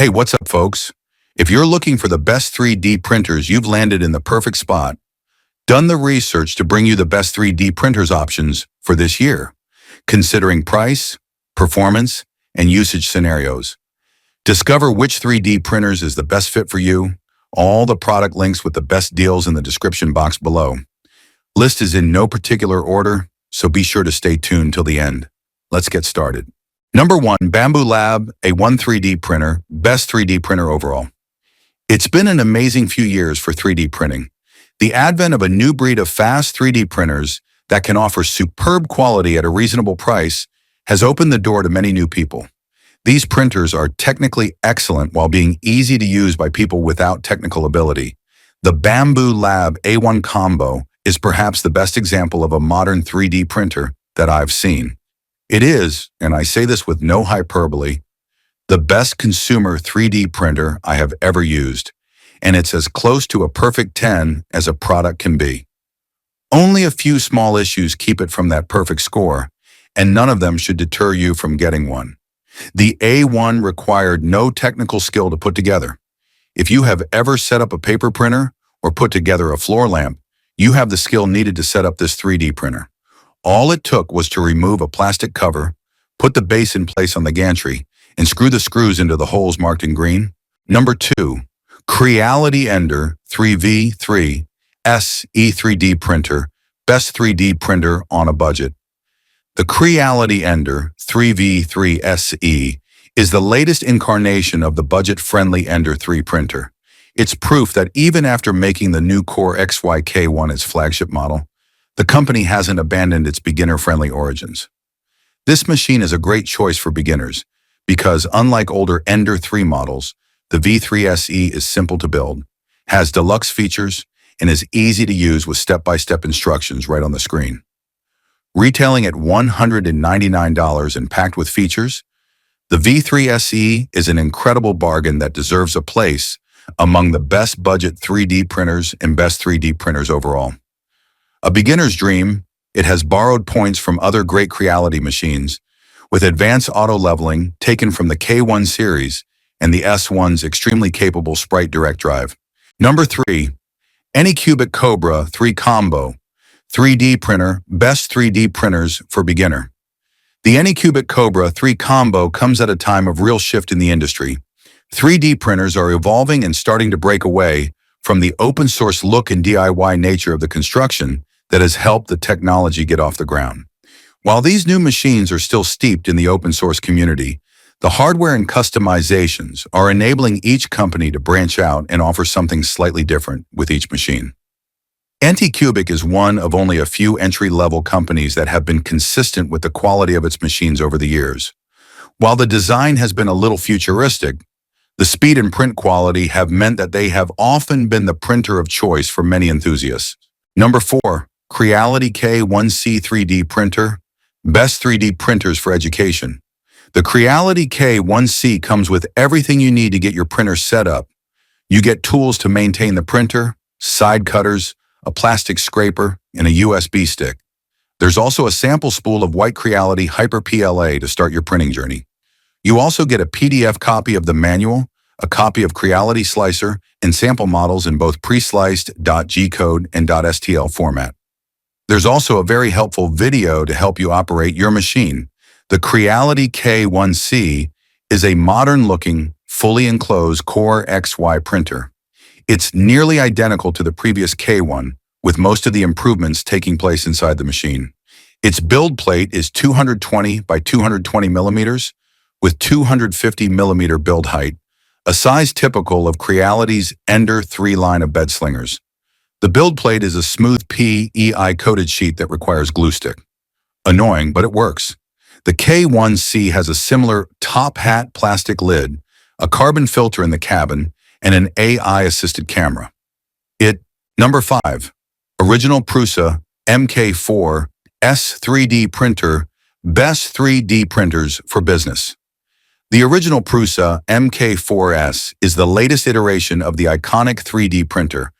Hey, what's up, folks? If you're looking for the best 3D printers, you've landed in the perfect spot. Done the research to bring you the best 3D printers options for this year, considering price, performance, and usage scenarios. Discover which 3D printers is the best fit for you. All the product links with the best deals in the description box below. List is in no particular order, so be sure to stay tuned till the end. Let's get started. Number 1, Bambu Lab A1 3D printer, best 3D printer overall. It's been an amazing few years for 3D printing. The advent of a new breed of fast 3D printers that can offer superb quality at a reasonable price has opened the door to many new people. These printers are technically excellent while being easy to use by people without technical ability. The Bambu Lab A1 Combo is perhaps the best example of a modern 3D printer that I've seen. It is, and I say this with no hyperbole, the best consumer 3D printer I have ever used, and it's as close to a perfect 10 as a product can be. Only a few small issues keep it from that perfect score, and none of them should deter you from getting one. The A1 required no technical skill to put together. If you have ever set up a paper printer or put together a floor lamp, you have the skill needed to set up this 3D printer. All it took was to remove a plastic cover, put the base in place on the gantry, and screw the screws into the holes marked in green. Number 2, Creality Ender 3V3 S E3D printer, best 3D printer on a budget. The Creality Ender 3V3 SE is the latest incarnation of the budget-friendly Ender 3 printer. It's proof that even after making the new Core XYK1 its flagship model, the company hasn't abandoned its beginner-friendly origins. This machine is a great choice for beginners because, unlike older Ender 3 models, the V3 SE is simple to build, has deluxe features, and is easy to use with step-by-step instructions right on the screen. Retailing at $199 and packed with features, the V3 SE is an incredible bargain that deserves a place among the best budget 3D printers and best 3D printers overall. A beginner's dream, it has borrowed points from other great Creality machines, with advanced auto-leveling taken from the K1 series and the S1's extremely capable Sprite Direct Drive. Number 3, Anycubic Kobra 3 Combo 3D printer, best 3D printers for beginner. The Anycubic Kobra 3 Combo comes at a time of real shift in the industry. 3D printers are evolving and starting to break away from the open source look and DIY nature of the construction that has helped the technology get off the ground. While these new machines are still steeped in the open source community, the hardware and customizations are enabling each company to branch out and offer something slightly different with each machine. Anycubic is one of only a few entry-level companies that have been consistent with the quality of its machines over the years. While the design has been a little futuristic, the speed and print quality have meant that they have often been the printer of choice for many enthusiasts. Number 4, Creality K1C 3D printer, best 3D printers for education. The Creality K1C comes with everything you need to get your printer set up. You get tools to maintain the printer, side cutters, a plastic scraper, and a USB stick. There's also a sample spool of white Creality Hyper PLA to start your printing journey. You also get a PDF copy of the manual, a copy of Creality Slicer, and sample models in both pre-sliced .G-code and .stl format. There's also a very helpful video to help you operate your machine. The Creality K1C is a modern-looking, fully enclosed Core XY printer. It's nearly identical to the previous K1, with most of the improvements taking place inside the machine. Its build plate is 220 by 220 millimeters, with 250 millimeter build height, a size typical of Creality's Ender 3 line of bed slingers. The build plate is a smooth PEI-coated sheet that requires glue stick. Annoying, but it works. The K1C has a similar top hat plastic lid, a carbon filter in the cabin, and an AI-assisted camera. Number 5, Original Prusa MK4S 3D printer, best 3D printers for business. The original Prusa MK4S is the latest iteration of the iconic 3D printer,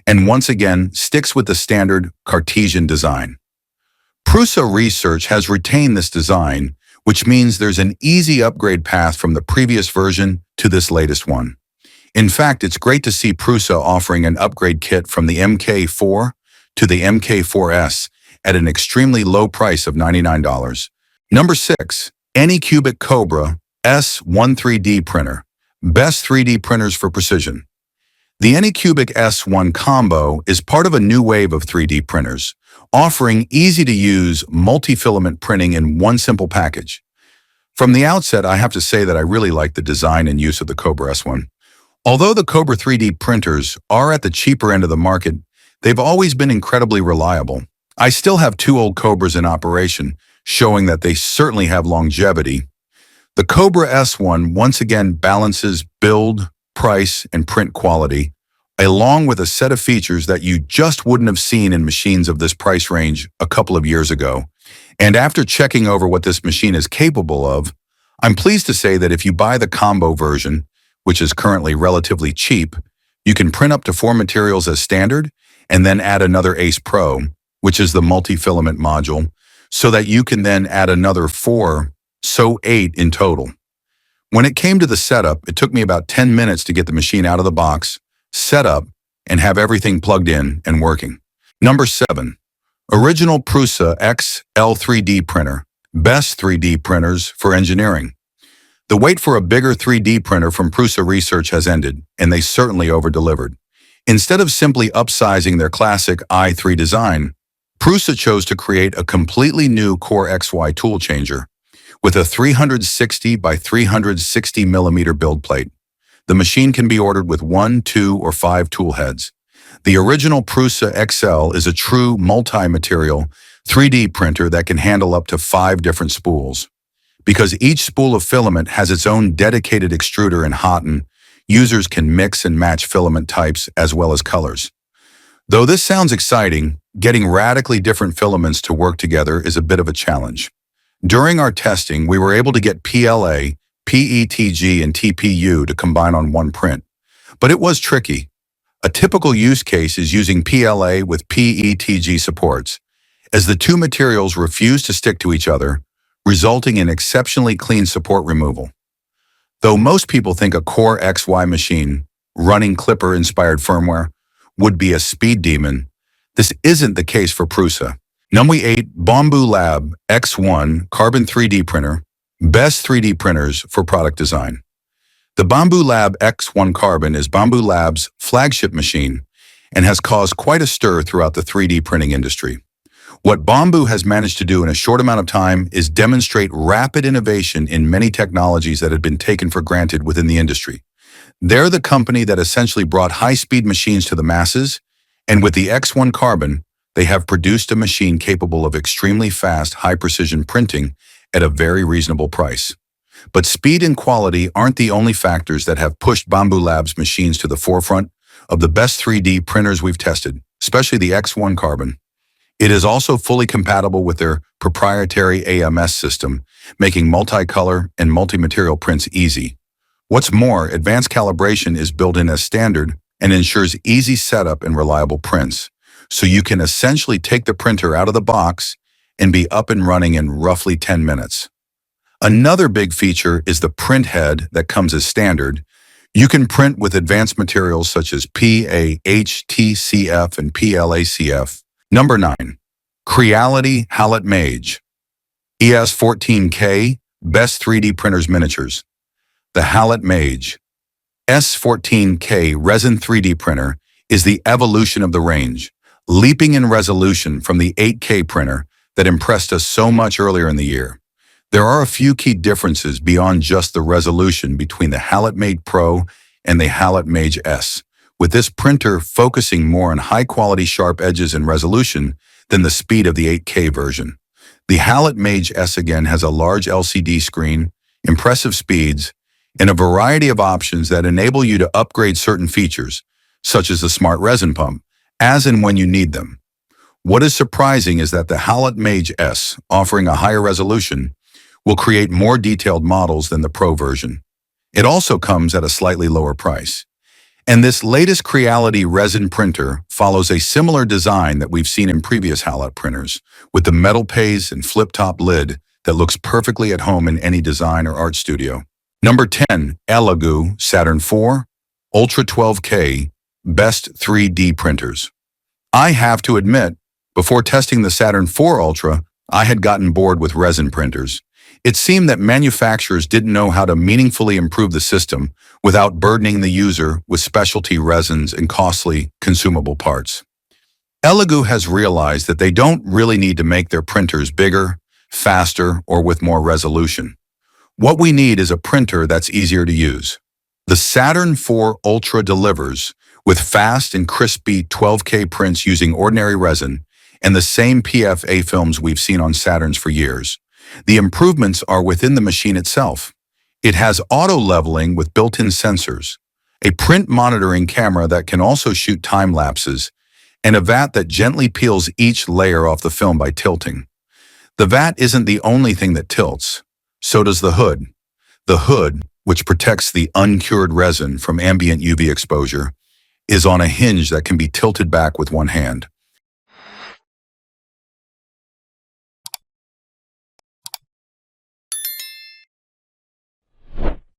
and once again sticks with the standard Cartesian design. Prusa Research has retained this design which means there's an easy upgrade path from the previous version to this latest one. In fact, it's great to see Prusa offering an upgrade kit from the MK4 to the MK4S at an extremely low price of $99. Number 6. Anycubic Kobra S1 3D Printer. Best 3D printers for precision. The Anycubic S1 combo is part of a new wave of 3D printers, offering easy-to-use multi-filament printing in one simple package. From the outset, I have to say that I really like the design and use of the Kobra S1. Although the Kobra 3D printers are at the cheaper end of the market, they've always been incredibly reliable. I still have 2 old Kobras in operation, showing that they certainly have longevity. The Kobra S1 once again balances build, price, and print quality, along with a set of features that you just wouldn't have seen in machines of this price range a couple of years ago. And after checking over what this machine is capable of, I'm pleased to say that if you buy the combo version, which is currently relatively cheap, you can print up to 4 materials as standard and then add another Ace Pro, which is the multi-filament module, so that you can then add another 4, so 8 in total. When it came to the setup, it took me about 10 minutes to get the machine out of the box, set up, and have everything plugged in and working. Number 7. Original Prusa XL 3D Printer. Best 3D printers for engineering. The wait for a bigger 3D printer from Prusa Research has ended, and they certainly over-delivered. Instead of simply upsizing their classic i3 design, Prusa chose to create a completely new Core XY tool changer with a 360 by 360 millimeter build plate. The machine can be ordered with 1, 2, or 5 tool heads. The original Prusa XL is a true multi-material 3D printer that can handle up to 5 different spools. Because each spool of filament has its own dedicated extruder and hotend, users can mix and match filament types as well as colors. Though this sounds exciting, getting radically different filaments to work together is a bit of a challenge. During our testing, we were able to get PLA, PETG, and TPU to combine on one print. But it was tricky. A typical use case is using PLA with PETG supports, as the two materials refuse to stick to each other, resulting in exceptionally clean support removal. Though most people think a Core XY machine, running Clipper-inspired firmware, would be a speed demon, this isn't the case for Prusa. Number 8. Bambu Lab X1 Carbon 3D Printer. Best 3D printers for product design. The Bambu Lab X1 Carbon is Bambu Lab's flagship machine and has caused quite a stir throughout the 3D printing industry. What Bambu has managed to do in a short amount of time is demonstrate rapid innovation in many technologies that had been taken for granted within the industry. They're the company that essentially brought high-speed machines to the masses, and with the X1 Carbon, they have produced a machine capable of extremely fast, high-precision printing at a very reasonable price. But speed and quality aren't the only factors that have pushed Bambu Labs machines to the forefront of the best 3D printers we've tested, especially the X1 Carbon. It is also fully compatible with their proprietary AMS system, making multicolor and multi-material prints easy. What's more, advanced calibration is built in as standard and ensures easy setup and reliable prints, so you can essentially take the printer out of the box and be up and running in roughly 10 minutes. Another big feature is the print head that comes as standard. You can print with advanced materials such as PAHTCF and PLACF. Number 9. Creality Halot-Mage ES14K Best 3D Printers Miniatures. The Halot-Mage S14K Resin 3D Printer is the evolution of the range, leaping in resolution from the 8K printer that impressed us so much earlier in the year. There are a few key differences beyond just the resolution between the Halot-Mage Pro and the Halot-Mage S, with this printer focusing more on high-quality sharp edges and resolution than the speed of the 8K version. The Halot-Mage S again has a large LCD screen, impressive speeds, and a variety of options that enable you to upgrade certain features, such as the smart resin pump, as and when you need them. What is surprising is that the Halot-Mage S, offering a higher resolution, will create more detailed models than the Pro version. It also comes at a slightly lower price. And this latest Creality resin printer follows a similar design that we've seen in previous Halot printers, with the metal pays and flip-top lid that looks perfectly at home in any design or art studio. Number 10, Halot-Mage Saturn IV Ultra 12K Best 3D Printers. I have to admit, before testing the Saturn IV Ultra, I had gotten bored with resin printers. It seemed that manufacturers didn't know how to meaningfully improve the system without burdening the user with specialty resins and costly, consumable parts. Halot-Mage has realized that they don't really need to make their printers bigger, faster, or with more resolution. What we need is a printer that's easier to use. The Saturn IV Ultra delivers with fast and crispy 12K prints using ordinary resin and the same PFA films we've seen on Saturns for years. The improvements are within the machine itself. It has auto-leveling with built-in sensors, a print monitoring camera that can also shoot time lapses, and a vat that gently peels each layer off the film by tilting. The vat isn't the only thing that tilts. So does the hood. The hood, which protects the uncured resin from ambient UV exposure, is on a hinge that can be tilted back with one hand.